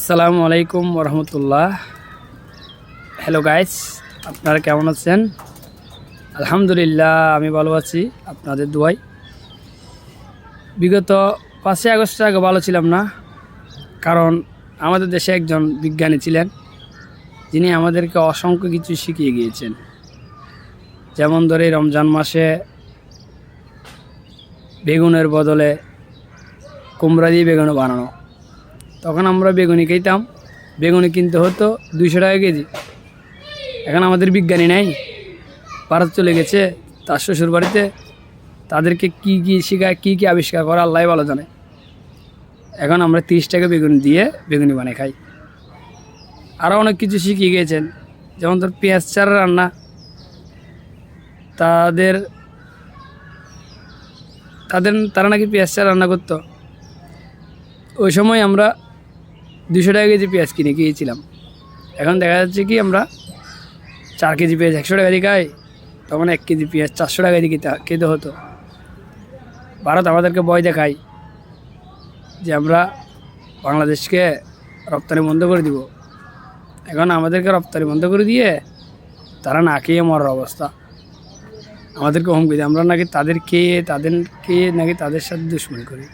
আসসালামু আলাইকুম রহমতুল্লাহ। Hello guys, আপনারা কেমন আছেন? আলহামদুলিল্লাহ, আমি ভালো আছি আপনাদের দোয়ায়। বিগত 5ই আগস্টের আগে ভালো ছিলাম না, কারণ আমাদের দেশে একজন বিজ্ঞানী ছিলেন যিনি আমাদেরকে অসংখ্য কিছু শিখিয়ে গিয়েছেন। যেমন ধরে রমজান মাসে বেগুনের বদলে কুমড়া দিয়ে বেগুন বানানো। তখন আমরা বেগুনি খাইতাম, বেগুনি কিনতে হতো 200 টাকা কেজি। এখন আমাদের বিজ্ঞানী নাই, ভারত চলে গেছে তার শ্বশুর বাড়িতে। তাদেরকে কী কী শেখায়, কী কী আবিষ্কার করে আল্লাহ ভালো জানে। এখন আমরা 30 টাকা বেগুন দিয়ে বেগুনি বানিয়ে খাই। আরও অনেক কিছু শিখিয়ে গিয়েছেন, যেমন ধর পেঁয়াজ ছাড়া রান্না। তারা নাকি পেঁয়াজ ছাড়া রান্না করতো। ওই সময় আমরা 200 টাকা কেজি পেঁয়াজ কিনে খেয়েছিলাম। এখন দেখা যাচ্ছে কি আমরা 4 কেজি পেঁয়াজ 100 টাকা দিয়ে খাই, তখন 1 কেজি পেঁয়াজ 400 টাকা দিয়ে খেতে হতো। ভারত আমাদেরকে ভয় দেখায় যে আমরা বাংলাদেশকে রপ্তানি বন্ধ করে দিব। এখন আমাদেরকে রপ্তানি বন্ধ করে দিয়ে তারা না খেয়ে মরার অবস্থা। আমাদেরকে হুমকি দেয় আমরা নাকি তাদেরকে নাকি তাদের সাথে দুশ্মনী করি।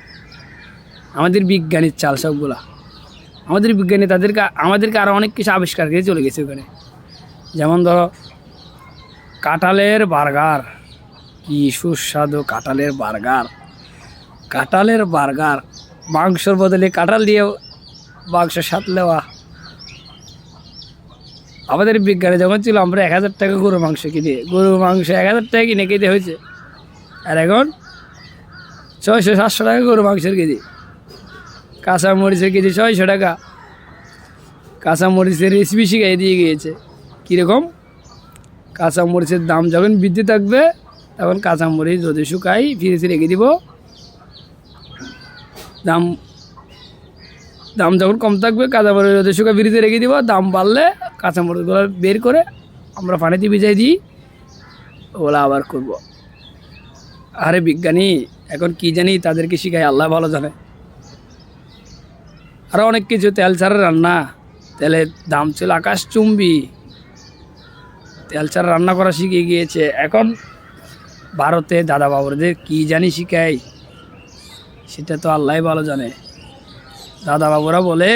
আমাদের বিজ্ঞানীর চাল সবগুলা। আমাদের বিজ্ঞানী আমাদেরকে আরও অনেক কিছু আবিষ্কার করে চলে গেছে ওখানে। যেমন ধরো কাঁঠালের বার্গার, কি সুস্বাদু কাঁঠালের বার্গার, মাংসর বদলে কাঁঠাল দিয়েও মাংস স্বাদ নেওয়া। আমাদের বিজ্ঞানী যখন ছিল আমরা 1000 টাকা গরুর মাংস 1000 টাকা কিনে খেতে হয়েছে। আর এখন 600-700 টাকা গরু মাংসের কেজি। কাঁচা মরিচের কেজি 600 টাকা। কাঁচা মরিচের রেসিপি শিখাই দিয়ে গিয়েছে। কীরকম? কাঁচা মরিচের দাম যখন বৃদ্ধি থাকবে তখন কাঁচা মরিচ যদি শুকাই ফ্রিজে রেখে দিব, দাম যখন কম থাকবে কাঁচা মরিচ যদি শুকাই ফ্রিজে রেখে দিব, দাম বাড়লে কাঁচা মরিচগুলো বের করে আমরা পানিতে ভিজাই দিই, ওগুলো আবার করব। আরে বিজ্ঞানী এখন কি জানি তাদেরকে শিখাই আল্লাহ ভালো জানে। আরও অনেক কিছু, তেল ছাড়া রান্না। তেলের দাম ছিল আকাশচুম্বী, তেল ছাড়া রান্না করা শিখে গিয়েছে। এখন ভারতে দাদা বাবুদের কী জানি শিখাই, সেটা তো আল্লাহ ভালো জানে। দাদা বাবুরা বলে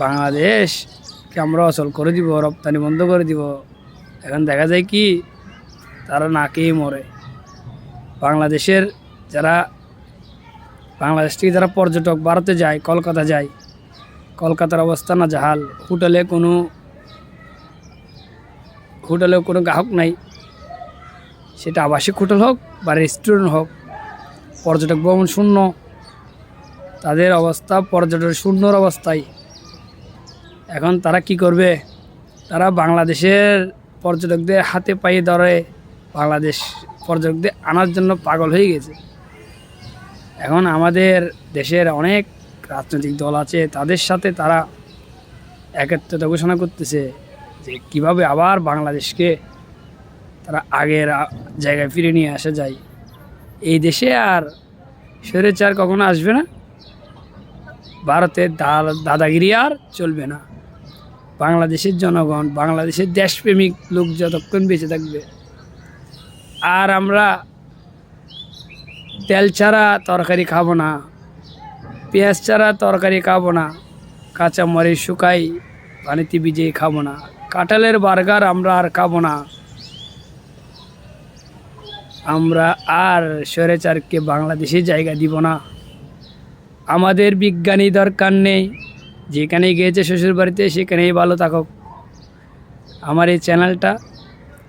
বাংলাদেশকে আমরা অচল করে দিব, রপ্তানি বন্ধ করে দিব। এখন দেখা যায় কি তারা না খেয়ে মরে। বাংলাদেশ থেকে যারা পর্যটক ভারতে যায়, কলকাতা যায়, কলকাতার অবস্থা না জাহাল। হোটেলেও কোনো গ্রাহক নাই, সেটা আবাসিক হোটেল হোক বা রেস্টুরেন্ট হোক। পর্যটক ভবন শূন্য, তাদের অবস্থা পর্যটক শূন্যর অবস্থায়। এখন তারা কি করবে? তারা বাংলাদেশের পর্যটকদের হাতে পায়ে ধরে বাংলাদেশ পর্যটকদের আনার জন্য পাগল হয়ে গেছে। এখন আমাদের দেশের অনেক রাজনৈতিক দল আছে, তাদের সাথে তারা একাত্মতা ঘোষণা করতেছে যে কীভাবে আবার বাংলাদেশকে তারা আগের জায়গায় ফিরে নিয়ে আসা যায়। এই দেশে আর স্বৈরাচার কখনো আসবে না, ভারতের দাদাগিরি আর চলবে না। বাংলাদেশের জনগণ, বাংলাদেশের দেশপ্রেমিক লোক যতক্ষণ বেঁচে থাকবে, আর আমরা তেল ছাড়া তরকারি খাবো না, পেঁয়াজ ছাড়া তরকারি খাবো না, কাঁচা মরিচ শুকাই পানিতে ভিজিয়ে খাবো না, কাঁঠালের বার্গার আমরা আর খাবো না। আমরা আর স্বৈরাচারকে বাংলাদেশে জায়গা দিব না। আমাদের বিজ্ঞানী দরকার নেই, যেখানে গিয়েছে শ্বশুর বাড়িতে সেখানেই ভালো থাকুক। আমার এই চ্যানেলটা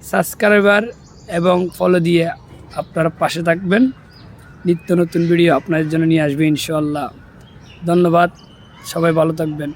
সাবস্ক্রাইবার এবং ফলো দিয়ে আপনারা পাশে থাকবেন। নিত্য নতুন ভিডিও আপনাদের জন্য নিয়ে আসবে ইনশাআল্লাহ। ধন্যবাদ, সবাই ভালো থাকবেন।